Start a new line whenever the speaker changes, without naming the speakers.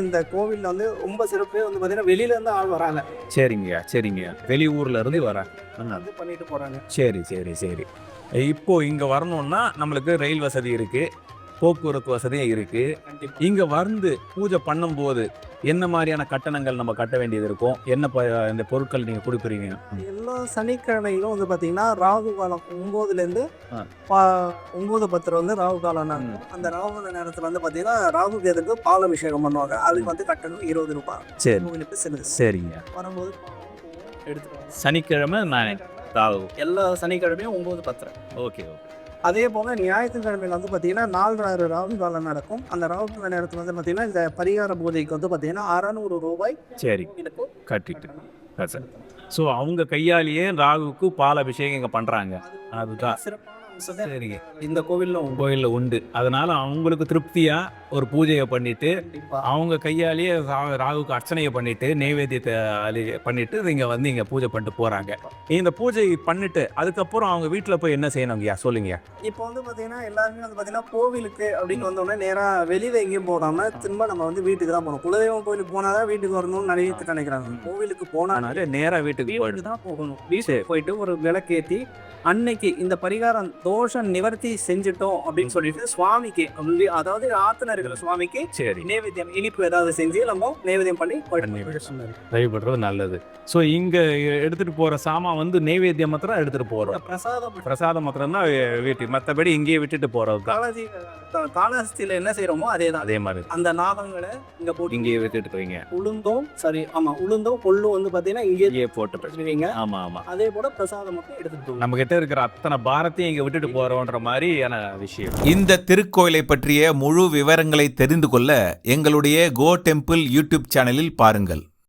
இந்த கோவில்ல வந்து ரொம்ப சிறப்பே வந்து பார்த்தீங்கன்னா வெளியில இருந்து ஆள் வராங்க.
சரிங்கய்யா, சரிங்கய்யா. வெளியூர்ல இருந்து வரேன்.
வந்து பண்ணிட்டு போறாங்க.
சரி, சரி, சரி. இப்போ இங்க வரணும்னா நம்மளுக்கு ரயில் வசதி இருக்கு, போக்குவரத்து வசதியும் இருக்கு.
கண்டிப்பா.
இங்க வந்து பூஜை பண்ணும்போது என்ன மாதிரியான கட்டணங்கள் நம்ம கட்ட வேண்டியது இருக்கும்? என்ன இந்த பொருட்கள் நீங்க கொடுக்குறீங்க?
எல்லா சனிக்கிழமைகளும் வந்து பார்த்தீங்கன்னா ராகு காலம் 9லேருந்து
ஆ.
9:10 வந்து ராகு காலம் நடக்கும். அந்த ராகு கால நேரத்தில் வந்து பார்த்தீங்கன்னா ராகு கேதுக்கு பால் அபிஷேகம் பண்ணுவாங்க. அதுக்கு வந்து கட்டணம் ₹20.
சரி,
கோவிலுக்கு செல்லுது.
சரிங்க.
வரும்போது எடுத்துட்டு வாங்க.
சனிக்கிழமை நான்
எல்லா சனிக்கிழமையும் 9:10.
Okay, okay.
அதே போல ஞாயிற்றுக்கிழமையில் வந்து பார்த்தீங்கன்னா 4 ராகு காலம் நடக்கும். அந்த ராகு கால நேரத்தில் வந்து பார்த்தீங்கன்னா இந்த பரிகார பூஜைக்கு வந்து பார்த்தீங்கன்னா ₹600
சரி,
கோவிலுக்கு
கட்டிட்டு. ஸோ அவங்க கையாலேயே ராகுவுக்கு பால் அபிஷேகம் இங்கே பண்ணுறாங்க. அதுதான்
சிறப்பான அம்சம்
சரிங்க.
இந்த கோவில்ல
கோயிலில் உண்டு. அதனால அவங்களுக்கு திருப்தியா ஒரு பூஜையை பண்ணிட்டு
கண்டிப்பா.
அவங்க கையாலேயே ராகுக்கு அர்ச்சனையை பண்ணிட்டு நெய்வேத்தியத்தை பண்ணிட்டு இங்கே வந்து இங்கே பூஜை பண்ணிட்டு போகிறாங்க. இந்த பூஜை பண்ணிட்டு அதுக்கப்புறம் அவங்க வீட்டில் போய் என்ன செய்யணுங்கய்யா சொல்லுங்க.
இப்போ வந்து பார்த்தீங்கன்னா எல்லாருமே வந்து பார்த்தீங்கன்னா கோவிலுக்கு அப்படின்னு வந்தோடனே நேராக வெளியில் எங்கேயும் போகாம திரும்ப நம்ம வந்து வீட்டுக்கு தான் போகணும். குலதெய்வம் கோயிலுக்கு போனால் தான் வீட்டுக்கு வரணும்னு நிறைய பேர் நினைக்கிறாங்க. கோவிலுக்கு போனாலே
நேராக வீட்டுக்கு
வீட்டுக்கு தான் போகணும். வீட்டுக்கு போயிட்டு ஒரு விளக்கேற்றி அன்னைக்கு இந்த பரிகாரம் தோஷ நிவர்த்தி செஞ்சுட்டோம் அப்படின்னு சொல்லிட்டு சுவாமிக்கு அதாவது ஆத்துல இருக்கிற சுவாமிக்கு
சரி
நைவேத்தியம் இனிப்பு ஏதாவது செஞ்சு நம்ம நைவேத்தியம் பண்ணி
வழிபடுறது நல்லது. ஸோ இங்கே எடுத்துட்டு போகிற சாமான் வந்து நைவேத்தியம் மாத்திரம் எடுத்துட்டு போகிறோம். பிரசாதம் மாத்திரம் தான் வீட்டுக்கு, மற்றபடி இங்கேயே விட்டுட்டு போகிறது தான்.
காலஹஸ்தியில என்ன செய்யறோமோ அதே மாதிரி அந்த நாகங்களை இங்க போட்டு
இங்கேயே விட்டுட்டு போவீங்க.
உளுந்தோம் சரி ஆமா உளுந்தோம் கொள்ளும் வந்து பாத்தீங்கன்னா இங்கேயே
போட்டு
போட்டுருவீங்க.
ஆமா ஆமா.
அதே போல பிரசாதம் மட்டும் எடுத்துட்டு
நம்ம கிட்ட இருக்கிற அத்தனை பாரத்தையும் இங்க விட்டுட்டு போறோன்ற மாதிரியான விஷயம்.
இந்த திருக்கோயிலை பற்றிய முழு விவரங்களை தெரிந்து கொள்ள எங்களுடைய கோ டெம்பிள் யூடியூப் சேனலில் பாருங்கள்.